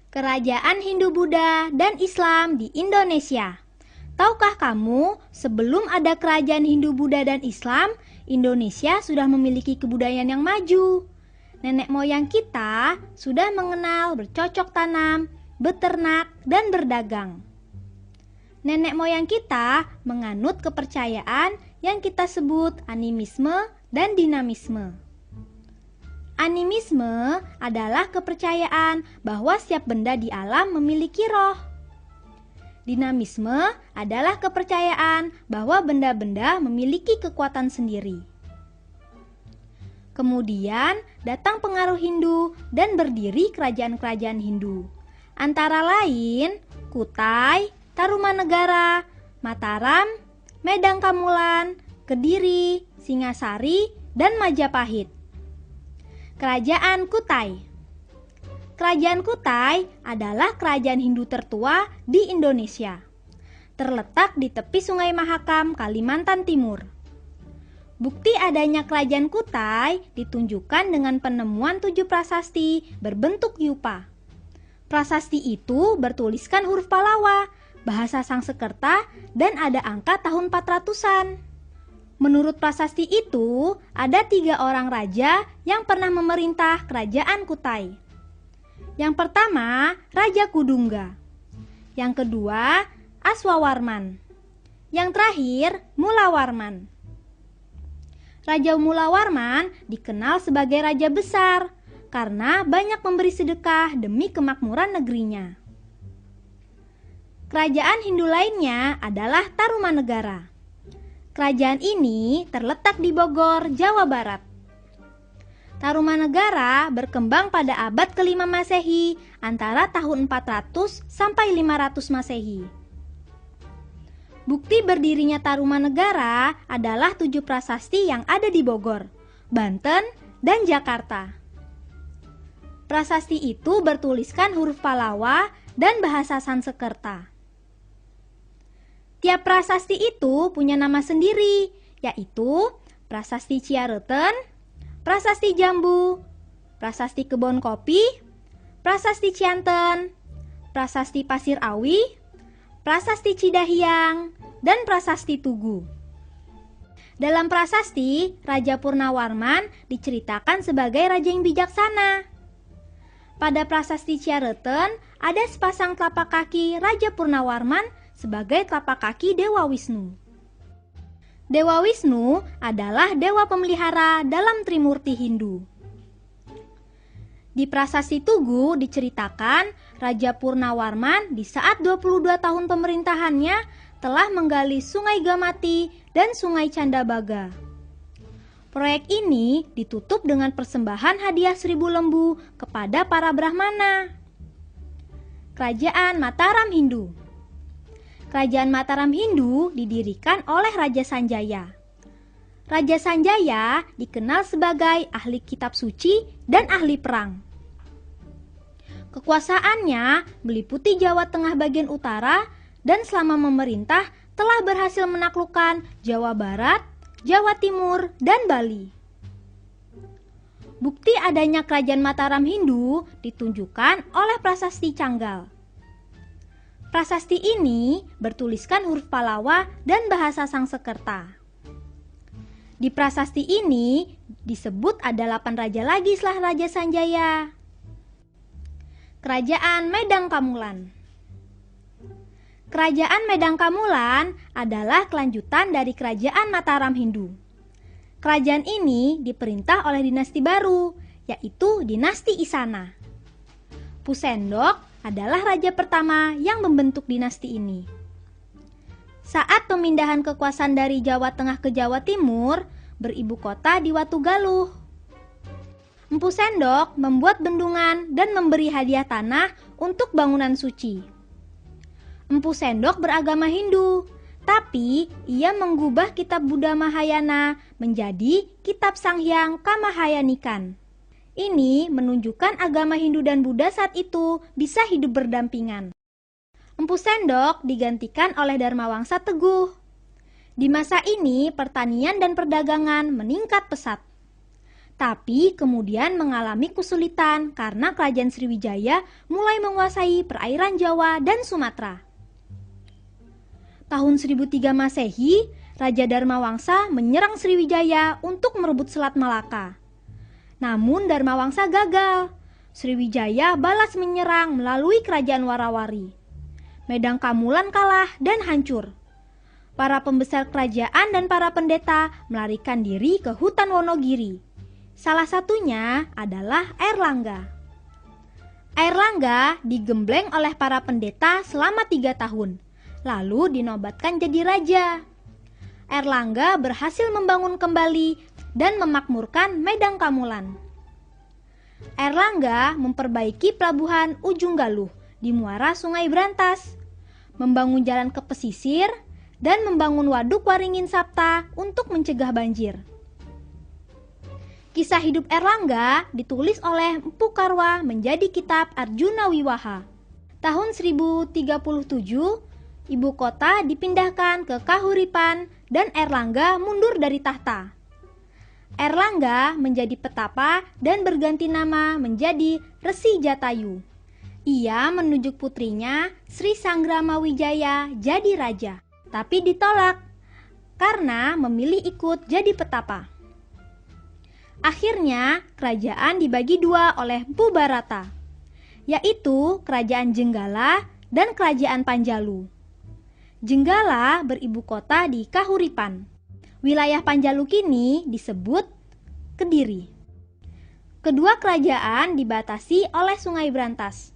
Kerajaan Hindu-Buddha dan Islam di Indonesia. Tahukah kamu, sebelum ada kerajaan Hindu-Buddha dan Islam, Indonesia sudah memiliki kebudayaan yang maju. Nenek moyang kita sudah mengenal bercocok tanam, beternak, dan berdagang. Nenek moyang kita menganut kepercayaan yang kita sebut animisme dan dinamisme. Animisme adalah kepercayaan bahwa setiap benda di alam memiliki roh. Dinamisme adalah kepercayaan bahwa benda-benda memiliki kekuatan sendiri. Kemudian datang pengaruh Hindu dan berdiri kerajaan-kerajaan Hindu. Antara lain Kutai, Tarumanegara, Mataram, Medang Kamulan, Kediri, Singasari, dan Majapahit. Kerajaan Kutai. Kerajaan Kutai adalah kerajaan Hindu tertua di Indonesia. Terletak di tepi Sungai Mahakam, Kalimantan Timur. Bukti adanya kerajaan Kutai ditunjukkan dengan penemuan 7 prasasti berbentuk yupa. Prasasti itu bertuliskan huruf Palawa, bahasa Sangsekerta, dan ada angka tahun 400-an. Menurut prasasti itu, ada 3 orang raja yang pernah memerintah kerajaan Kutai. Yang pertama, Raja Kudungga. Yang kedua, Aswawarman. Yang terakhir, Mulawarman. Raja Mulawarman dikenal sebagai raja besar karena banyak memberi sedekah demi kemakmuran negerinya. Kerajaan Hindu lainnya adalah Tarumanegara. Kerajaan ini terletak di Bogor, Jawa Barat. Tarumanegara berkembang pada abad ke-5 Masehi antara tahun 400 sampai 500 Masehi. Bukti berdirinya Tarumanegara adalah 7 prasasti yang ada di Bogor, Banten, dan Jakarta. Prasasti itu bertuliskan huruf Palawa dan bahasa Sansekerta. Tiap prasasti itu punya nama sendiri, yaitu Prasasti Ciareten, Prasasti Jambu, Prasasti Kebon Kopi, Prasasti Cianten, Prasasti Pasir Awi, Prasasti Cidahiang, dan Prasasti Tugu. Dalam prasasti, Raja Purnawarman diceritakan sebagai raja yang bijaksana. Pada Prasasti Ciareten ada sepasang telapak kaki Raja Purnawarman sebagai telapak kaki Dewa Wisnu. Dewa Wisnu adalah dewa pemelihara dalam Trimurti Hindu. Di Prasasti Tugu diceritakan Raja Purnawarman di saat 22 tahun pemerintahannya telah menggali Sungai Gamati dan Sungai Candabaga. Proyek ini ditutup dengan persembahan hadiah 1000 lembu kepada para Brahmana. Kerajaan Mataram Hindu. Kerajaan Mataram Hindu didirikan oleh Raja Sanjaya. Raja Sanjaya dikenal sebagai ahli kitab suci dan ahli perang. Kekuasaannya meliputi Jawa Tengah bagian utara dan selama memerintah telah berhasil menaklukkan Jawa Barat, Jawa Timur, dan Bali. Bukti adanya kerajaan Mataram Hindu ditunjukkan oleh Prasasti Canggal. Prasasti ini bertuliskan huruf Palawa dan bahasa Sangsekerta. Di prasasti ini disebut ada 8 raja lagi setelah Raja Sanjaya. Kerajaan Medang Kamulan. Kerajaan Medang Kamulan adalah kelanjutan dari kerajaan Mataram Hindu. Kerajaan ini diperintah oleh dinasti baru, yaitu dinasti Isana. Pusendok adalah raja pertama yang membentuk dinasti ini. Saat pemindahan kekuasaan dari Jawa Tengah ke Jawa Timur, beribu kota di Watugaluh. Empu Sendok membuat bendungan dan memberi hadiah tanah untuk bangunan suci. Empu Sendok beragama Hindu, tapi ia mengubah kitab Buddha Mahayana menjadi kitab Sanghyang Kamahayanikan. Ini menunjukkan agama Hindu dan Buddha saat itu bisa hidup berdampingan. Empu Sendok digantikan oleh Dharmawangsa Teguh. Di masa ini pertanian dan perdagangan meningkat pesat. Tapi kemudian mengalami kesulitan karena kerajaan Sriwijaya mulai menguasai perairan Jawa dan Sumatera. Tahun 1003 Masehi, Raja Dharmawangsa menyerang Sriwijaya untuk merebut Selat Malaka. Namun Dharmawangsa gagal. Sriwijaya balas menyerang melalui kerajaan Warawari. Medang Kamulan kalah dan hancur. Para pembesar kerajaan dan para pendeta melarikan diri ke hutan Wonogiri. Salah satunya adalah Airlangga. Airlangga digembleng oleh para pendeta selama 3 tahun, lalu dinobatkan jadi raja. Airlangga berhasil membangun kembali dan memakmurkan Medang Kamulan. Airlangga memperbaiki pelabuhan Ujung Galuh di muara Sungai Brantas, membangun jalan ke pesisir, dan membangun waduk Waringin Sapta untuk mencegah banjir. Kisah hidup Airlangga ditulis oleh Empu Karwa menjadi kitab Arjuna Wiwaha. Tahun 1037, ibu kota dipindahkan ke Kahuripan dan Airlangga mundur dari tahta. Airlangga menjadi petapa dan berganti nama menjadi Resi Jatayu. Ia menunjuk putrinya Sri Sanggramawijaya jadi raja, tapi ditolak karena memilih ikut jadi petapa. Akhirnya kerajaan dibagi 2 oleh Empu Barata, yaitu Kerajaan Jenggala dan Kerajaan Panjalu. Jenggala beribu kota di Kahuripan. Wilayah Panjalu kini disebut Kediri. Kedua kerajaan dibatasi oleh Sungai Brantas.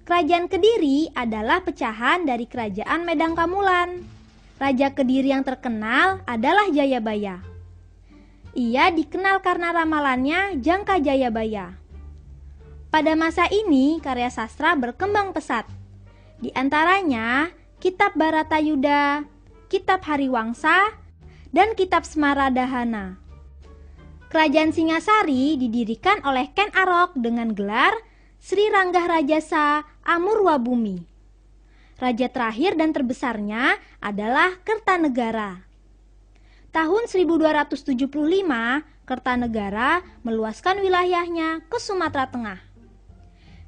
Kerajaan Kediri adalah pecahan dari Kerajaan Medang Kamulan. Raja Kediri yang terkenal adalah Jayabaya. Ia dikenal karena ramalannya Jangka Jayabaya. Pada masa ini karya sastra berkembang pesat. Di antaranya Kitab Baratayuda, Kitab Hariwangsa, dan Kitab Semaradahana. Kerajaan Singasari didirikan oleh Ken Arok dengan gelar Sri Ranggah Rajasa Amurwabumi. Raja terakhir dan terbesarnya adalah Kertanegara. Tahun 1275, Kertanegara meluaskan wilayahnya ke Sumatera Tengah.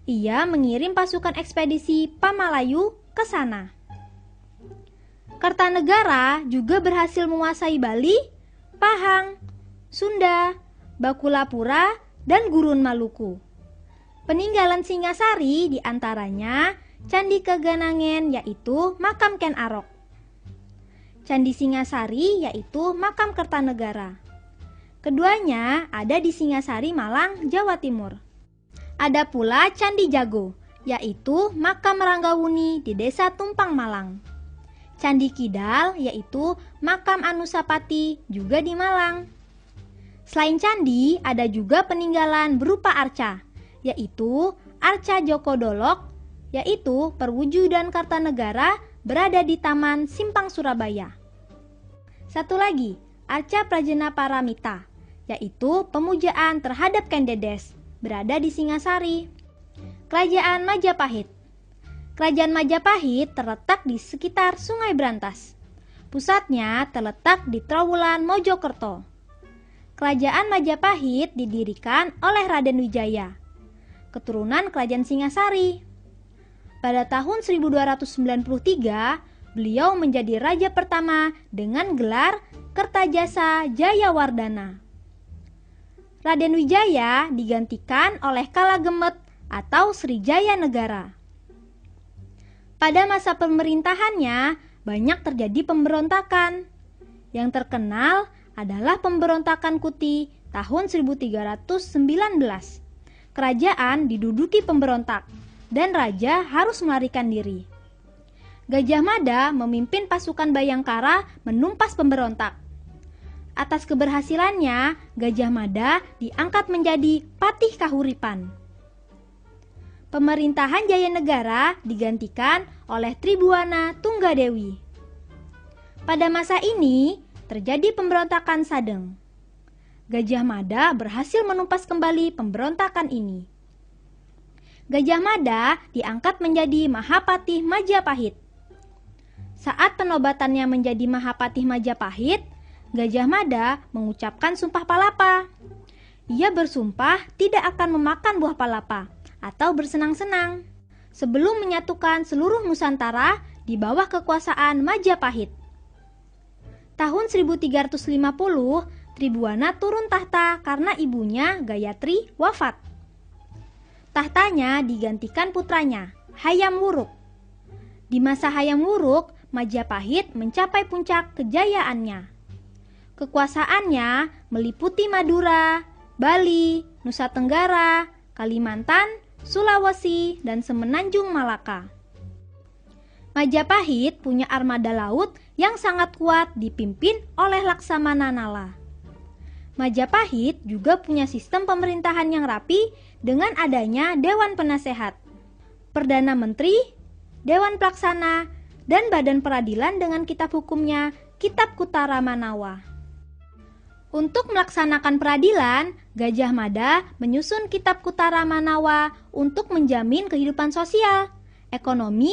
Ia mengirim pasukan ekspedisi Pamalayu ke sana. Kertanegara juga berhasil menguasai Bali, Pahang, Sunda, Bakulapura, dan Gurun Maluku. Peninggalan Singasari diantaranya Candi Keganangen yaitu makam Ken Arok. Candi Singasari yaitu makam Kertanegara. Keduanya ada di Singasari, Malang, Jawa Timur. Ada pula Candi Jago, yaitu makam Ranggawuni di Desa Tumpang, Malang. Candi Kidal yaitu makam Anusapati juga di Malang. Selain candi, ada juga peninggalan berupa arca, yaitu Arca Joko Dolok, yaitu perwujudan Kertanegara berada di Taman Simpang Surabaya. Satu lagi, Arca Prajena Paramita, yaitu pemujaan terhadap Ken Dedes, berada di Singasari. Kerajaan Majapahit. Kerajaan Majapahit terletak di sekitar Sungai Brantas. Pusatnya terletak di Trowulan, Mojokerto. Kerajaan Majapahit didirikan oleh Raden Wijaya, keturunan Kerajaan Singasari. Pada tahun 1293, beliau menjadi raja pertama dengan gelar Kertajasa Jayawardana. Raden Wijaya digantikan oleh Kalagemet atau Srijaya Negara. Pada masa pemerintahannya, banyak terjadi pemberontakan. Yang terkenal adalah pemberontakan Kuti tahun 1319. Kerajaan diduduki pemberontak dan raja harus melarikan diri. Gajah Mada memimpin pasukan Bayangkara menumpas pemberontak. Atas keberhasilannya, Gajah Mada diangkat menjadi Patih Kahuripan. Pemerintahan Jayanegara digantikan oleh Tribuana Tunggadewi. Pada masa ini, terjadi pemberontakan Sadeng. Gajah Mada berhasil menumpas kembali pemberontakan ini. Gajah Mada diangkat menjadi Mahapatih Majapahit. Saat penobatannya menjadi Mahapatih Majapahit, Gajah Mada mengucapkan sumpah palapa. Ia bersumpah tidak akan memakan buah palapa atau bersenang-senang sebelum menyatukan seluruh Nusantara di bawah kekuasaan Majapahit. Tahun 1350, Tribhuwana turun tahta karena ibunya Gayatri wafat. Tahtanya digantikan putranya, Hayam Wuruk. Di masa Hayam Wuruk, Majapahit mencapai puncak kejayaannya. Kekuasaannya meliputi Madura, Bali, Nusa Tenggara, Kalimantan, Sulawesi, dan Semenanjung Malaka. Majapahit punya armada laut yang sangat kuat dipimpin oleh Laksamana Nala. Majapahit juga punya sistem pemerintahan yang rapi dengan adanya Dewan Penasehat, Perdana Menteri, Dewan Pelaksana, dan Badan Peradilan dengan kitab hukumnya, Kitab Kutara Manawa. Untuk melaksanakan peradilan, Gajah Mada menyusun Kitab Kutara Manawa untuk menjamin kehidupan sosial, ekonomi,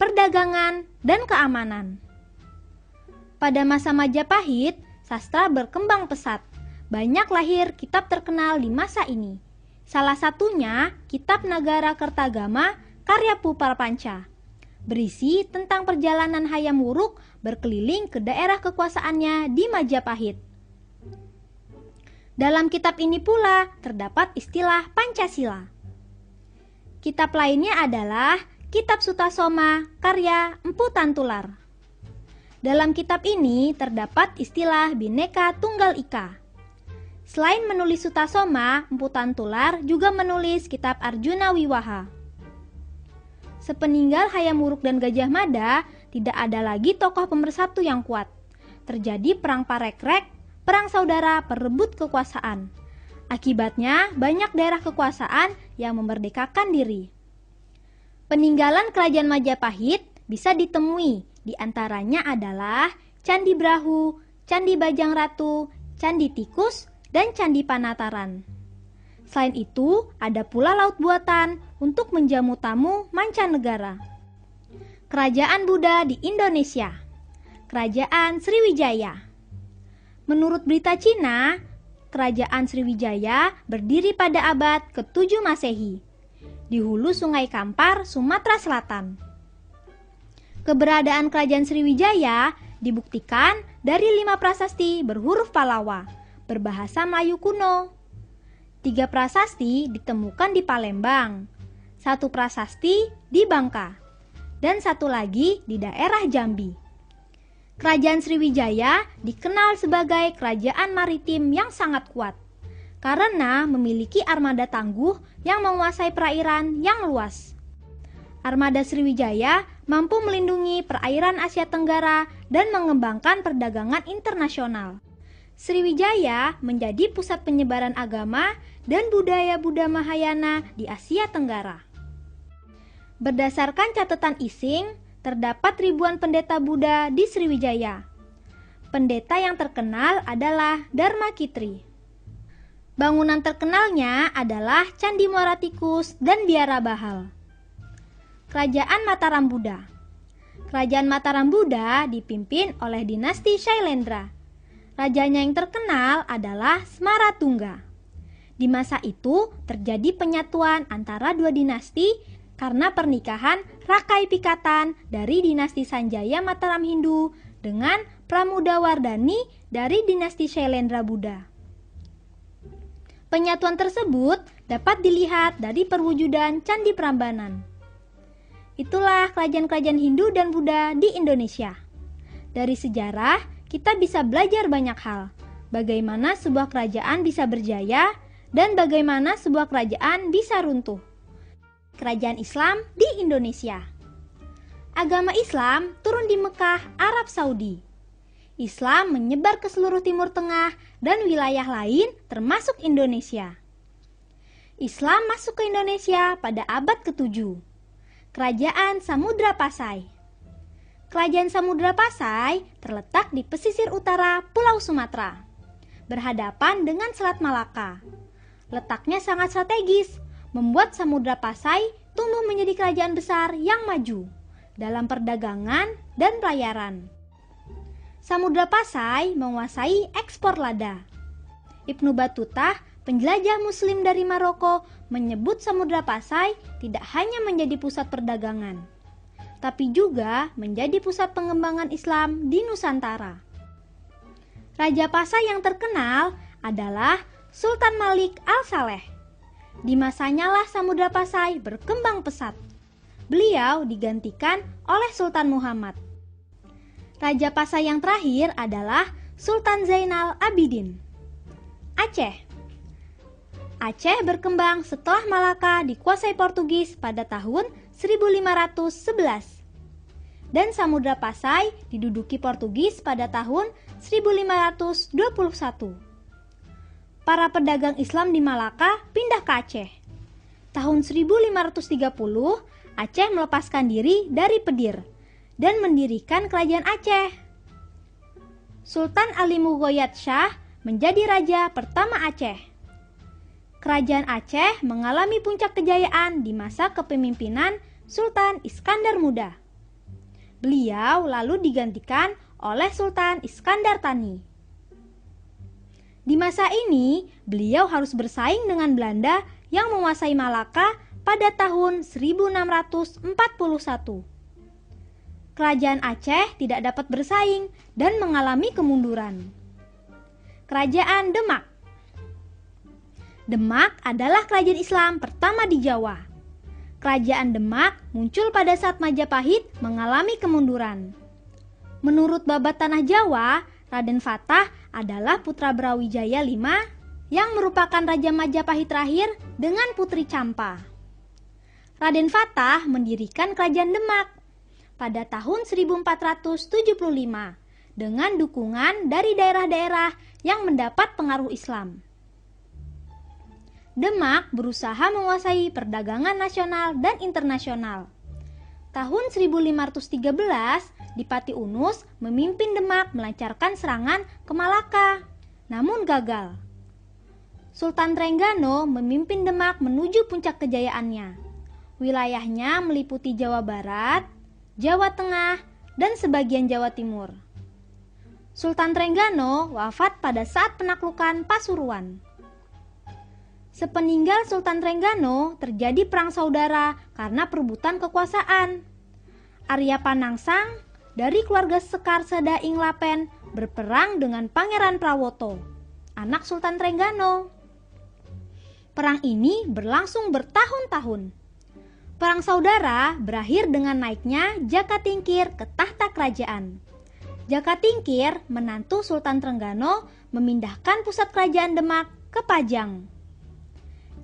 perdagangan, dan keamanan. Pada masa Majapahit, sastra berkembang pesat. Banyak lahir kitab terkenal di masa ini. Salah satunya Kitab Nagara Kertagama karya Pu Prapanca, berisi tentang perjalanan Hayam Wuruk berkeliling ke daerah kekuasaannya di Majapahit. Dalam kitab ini pula terdapat istilah Pancasila. Kitab lainnya adalah Kitab Sutasoma karya Empu Tantular. Dalam kitab ini terdapat istilah Bhinneka Tunggal Ika. Selain menulis Sutasoma, Empu Tantular juga menulis kitab Arjuna Wiwaha. Sepeninggal Hayam Wuruk dan Gajah Mada, tidak ada lagi tokoh pemersatu yang kuat. Terjadi perang parekrek, perang saudara perebut kekuasaan. Akibatnya, banyak daerah kekuasaan yang memerdekakan diri. Peninggalan kerajaan Majapahit bisa ditemui, di antaranya adalah Candi Brahu, Candi Bajang Ratu, Candi Tikus, dan Candi Panataran. Selain itu, ada pula laut buatan untuk menjamu tamu mancanegara. Kerajaan Buddha di Indonesia, Kerajaan Sriwijaya. Menurut berita Cina, Kerajaan Sriwijaya berdiri pada abad ke-7 Masehi, di hulu Sungai Kampar, Sumatera Selatan. Keberadaan Kerajaan Sriwijaya dibuktikan dari 5 prasasti berhuruf Palawa, berbahasa Melayu kuno. 3 prasasti ditemukan di Palembang, 1 prasasti di Bangka, dan 1 lagi di daerah Jambi. Kerajaan Sriwijaya dikenal sebagai kerajaan maritim yang sangat kuat karena memiliki armada tangguh yang menguasai perairan yang luas. Armada Sriwijaya mampu melindungi perairan Asia Tenggara dan mengembangkan perdagangan internasional. Sriwijaya menjadi pusat penyebaran agama dan budaya Buddha Mahayana di Asia Tenggara. Berdasarkan catatan Ising, terdapat ribuan pendeta Buddha di Sriwijaya. Pendeta yang terkenal adalah Dharma Kitri. Bangunan terkenalnya adalah Candi Muara Tikus dan Biara Bahal. Kerajaan Mataram Buddha. Kerajaan Mataram Buddha dipimpin oleh dinasti Shailendra. Rajanya yang terkenal adalah Smaratungga. Di masa itu terjadi penyatuan antara 2 dinasti karena pernikahan Rakai Pikatan dari dinasti Sanjaya Mataram Hindu dengan Pramudawardhani dari dinasti Shailendra Buddha. Penyatuan tersebut dapat dilihat dari perwujudan Candi Prambanan. Itulah kerajaan-kerajaan Hindu dan Buddha di Indonesia. Dari sejarah, kita bisa belajar banyak hal. Bagaimana sebuah kerajaan bisa berjaya dan bagaimana sebuah kerajaan bisa runtuh. Kerajaan Islam di Indonesia. Agama Islam turun di Mekah, Arab Saudi. Islam menyebar ke seluruh Timur Tengah dan wilayah lain termasuk Indonesia. Islam masuk ke Indonesia pada abad ke-7. Kerajaan Samudra Pasai. Kerajaan Samudra Pasai terletak di pesisir utara Pulau Sumatera, berhadapan dengan Selat Malaka. Letaknya sangat strategis, membuat Samudra Pasai tumbuh menjadi kerajaan besar yang maju dalam perdagangan dan pelayaran. Samudra Pasai menguasai ekspor lada. Ibnu Battuta, penjelajah Muslim dari Maroko, menyebut Samudra Pasai tidak hanya menjadi pusat perdagangan, tapi juga menjadi pusat pengembangan Islam di Nusantara. Raja Pasai yang terkenal adalah Sultan Malik Al-Saleh. Di masanya lah Samudra Pasai berkembang pesat. Beliau digantikan oleh Sultan Muhammad. Raja Pasai yang terakhir adalah Sultan Zainal Abidin. Aceh. Aceh berkembang setelah Malaka dikuasai Portugis pada tahun 1511. Dan Samudra Pasai diduduki Portugis pada tahun 1521. Para pedagang Islam di Malaka pindah ke Aceh. Tahun 1530, Aceh melepaskan diri dari Pedir dan mendirikan kerajaan Aceh. Sultan Ali Mugoyat Shah menjadi raja pertama Aceh. Kerajaan Aceh mengalami puncak kejayaan di masa kepemimpinan Sultan Iskandar Muda. Beliau lalu digantikan oleh Sultan Iskandar Thani. Di masa ini, beliau harus bersaing dengan Belanda yang menguasai Malaka pada tahun 1641. Kerajaan Aceh tidak dapat bersaing dan mengalami kemunduran. Kerajaan Demak. Demak adalah kerajaan Islam pertama di Jawa. Kerajaan Demak muncul pada saat Majapahit mengalami kemunduran. Menurut Babat Tanah Jawa, Raden Fatah adalah putra Brawijaya V yang merupakan Raja Majapahit terakhir dengan Putri Campa. Raden Fatah mendirikan kerajaan Demak pada tahun 1475 dengan dukungan dari daerah-daerah yang mendapat pengaruh Islam. Demak berusaha menguasai perdagangan nasional dan internasional. Tahun 1513, Dipati Unus memimpin Demak melancarkan serangan ke Malaka, namun gagal. Sultan Trengganu memimpin Demak menuju puncak kejayaannya. Wilayahnya meliputi Jawa Barat, Jawa Tengah, dan sebagian Jawa Timur. Sultan Trengganu wafat pada saat penaklukan Pasuruan. Sepeninggal Sultan Trengganu terjadi perang saudara karena perebutan kekuasaan. Arya Panangsang dari keluarga Sekar Sedaing Lapen berperang dengan Pangeran Prawoto, anak Sultan Trengganu. Perang ini berlangsung bertahun-tahun. Perang saudara berakhir dengan naiknya Jaka Tingkir ke tahta kerajaan. Jaka Tingkir, menantu Sultan Trengganu, memindahkan pusat kerajaan Demak ke Pajang.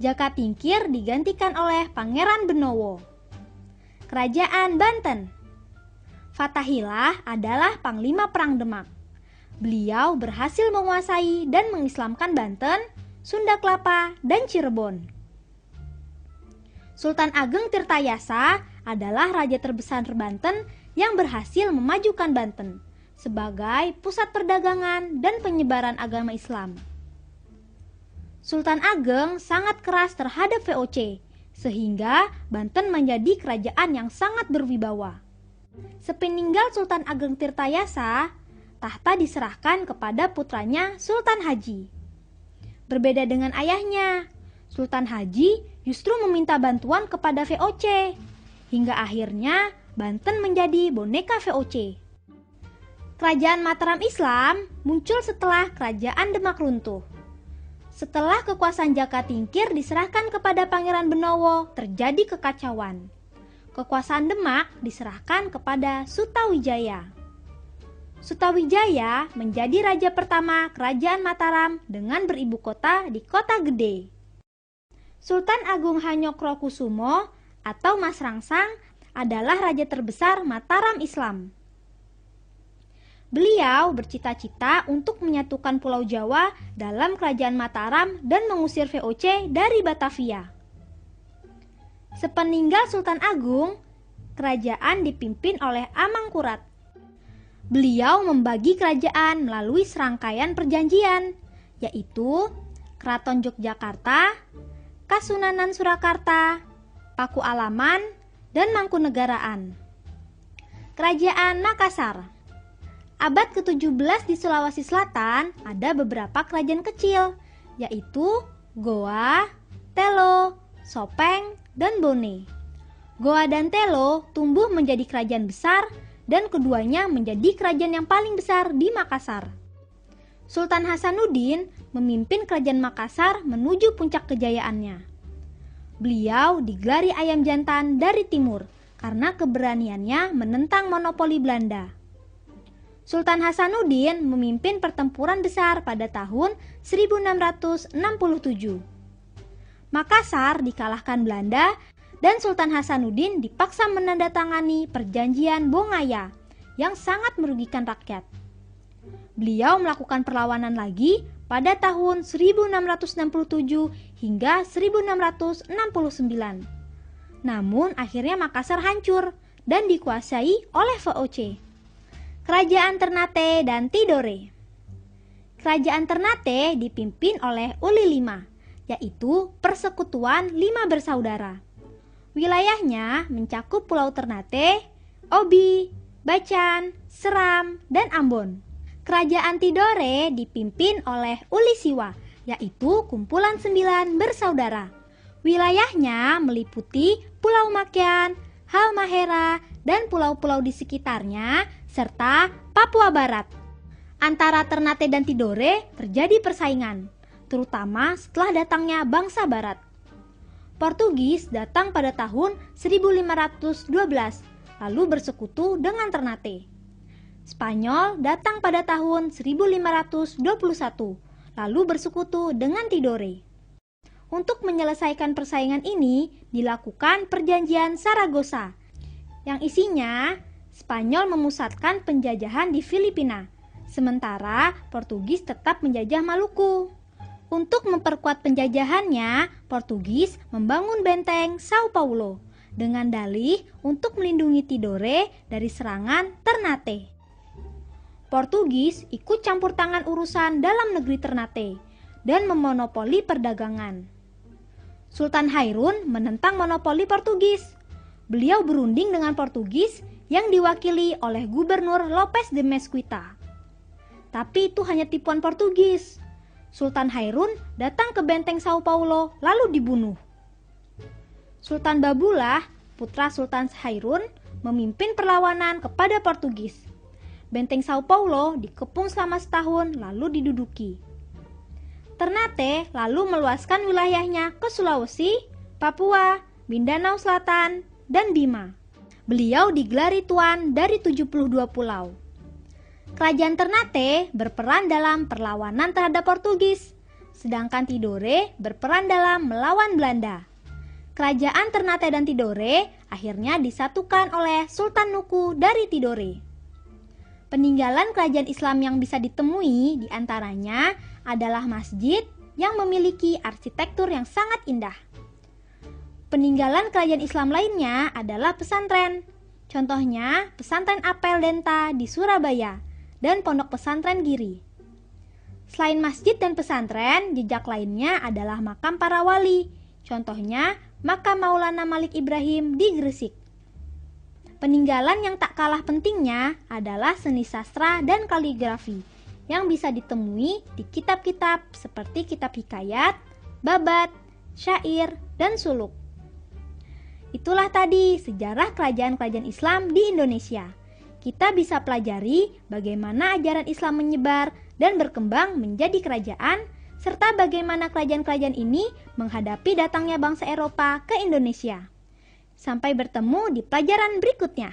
Jaka Tingkir digantikan oleh Pangeran Benowo. Kerajaan Banten. Fatahillah adalah panglima perang Demak. Beliau berhasil menguasai dan mengislamkan Banten, Sunda Kelapa, dan Cirebon. Sultan Ageng Tirtayasa adalah raja terbesar Banten yang berhasil memajukan Banten sebagai pusat perdagangan dan penyebaran agama Islam. Sultan Ageng sangat keras terhadap VOC, sehingga Banten menjadi kerajaan yang sangat berwibawa. Sepeninggal Sultan Ageng Tirtayasa, tahta diserahkan kepada putranya Sultan Haji. Berbeda dengan ayahnya, Sultan Haji justru meminta bantuan kepada VOC, hingga akhirnya Banten menjadi boneka VOC. Kerajaan Mataram Islam muncul setelah Kerajaan Demak runtuh. Setelah kekuasaan Jaka Tingkir diserahkan kepada Pangeran Benowo, terjadi kekacauan. Kekuasaan Demak diserahkan kepada Sutawijaya. Sutawijaya menjadi raja pertama Kerajaan Mataram dengan beribu kota di Kota Gede. Sultan Agung Hanyokrokusumo atau Mas Rangsang adalah raja terbesar Mataram Islam. Beliau bercita-cita untuk menyatukan Pulau Jawa dalam Kerajaan Mataram dan mengusir VOC dari Batavia. Sepeninggal Sultan Agung, kerajaan dipimpin oleh Amangkurat. Beliau membagi kerajaan melalui serangkaian perjanjian, yaitu Keraton Yogyakarta, Kasunanan Surakarta, Paku Alaman, dan Mangkunegaraan. Kerajaan Makassar. Abad ke-17 di Sulawesi Selatan ada beberapa kerajaan kecil, yaitu Goa, Telo, Sopeng, dan Bone. Goa dan Telo tumbuh menjadi kerajaan besar dan keduanya menjadi kerajaan yang paling besar di Makassar. Sultan Hasanuddin memimpin kerajaan Makassar menuju puncak kejayaannya. Beliau digelari ayam jantan dari timur karena keberaniannya menentang monopoli Belanda. Sultan Hasanuddin memimpin pertempuran besar pada tahun 1667. Makassar dikalahkan Belanda dan Sultan Hasanuddin dipaksa menandatangani perjanjian Bongaya yang sangat merugikan rakyat. Beliau melakukan perlawanan lagi pada tahun 1667 hingga 1669. Namun akhirnya Makassar hancur dan dikuasai oleh VOC. Kerajaan Ternate dan Tidore. Kerajaan Ternate dipimpin oleh Uli V, yaitu persekutuan 5 bersaudara. Wilayahnya mencakup Pulau Ternate, Obi, Bacan, Seram, dan Ambon. Kerajaan Tidore dipimpin oleh Uli Siwa, yaitu kumpulan 9 bersaudara. Wilayahnya meliputi Pulau Makian, Halmahera, dan pulau-pulau di sekitarnya, serta Papua Barat. Antara Ternate dan Tidore terjadi persaingan, terutama setelah datangnya bangsa Barat. Portugis datang pada tahun 1512, lalu bersekutu dengan Ternate. Spanyol datang pada tahun 1521, lalu bersekutu dengan Tidore. Untuk menyelesaikan persaingan ini, dilakukan Perjanjian Saragossa, yang isinya Spanyol memusatkan penjajahan di Filipina, sementara Portugis tetap menjajah Maluku. Untuk memperkuat penjajahannya, Portugis membangun benteng Sao Paulo dengan dalih untuk melindungi Tidore dari serangan Ternate. Portugis ikut campur tangan urusan dalam negeri Ternate dan memonopoli perdagangan. Sultan Hairun menentang monopoli Portugis. Beliau berunding dengan Portugis yang diwakili oleh Gubernur Lopes de Mesquita. Tapi itu hanya tipuan Portugis. Sultan Hairun datang ke benteng Sao Paulo lalu dibunuh. Sultan Babulah, putra Sultan Hairun, memimpin perlawanan kepada Portugis. Benteng Sao Paulo dikepung selama setahun lalu diduduki. Ternate lalu meluaskan wilayahnya ke Sulawesi, Papua, Mindanao Selatan, dan Bima. Beliau digelari tuan dari 72 pulau. Kerajaan Ternate berperan dalam perlawanan terhadap Portugis, sedangkan Tidore berperan dalam melawan Belanda. Kerajaan Ternate dan Tidore akhirnya disatukan oleh Sultan Nuku dari Tidore. Peninggalan kerajaan Islam yang bisa ditemui diantaranya adalah masjid yang memiliki arsitektur yang sangat indah. Peninggalan kerajaan Islam lainnya adalah pesantren. Contohnya pesantren Apel Denta di Surabaya dan pondok pesantren Giri. Selain masjid dan pesantren, jejak lainnya adalah makam para wali. Contohnya makam Maulana Malik Ibrahim di Gresik. Peninggalan yang tak kalah pentingnya adalah seni sastra dan kaligrafi yang bisa ditemui di kitab-kitab seperti kitab hikayat, babat, syair, dan suluk. Itulah tadi sejarah kerajaan-kerajaan Islam di Indonesia. Kita bisa pelajari bagaimana ajaran Islam menyebar dan berkembang menjadi kerajaan, serta bagaimana kerajaan-kerajaan ini menghadapi datangnya bangsa Eropa ke Indonesia. Sampai bertemu di pelajaran berikutnya.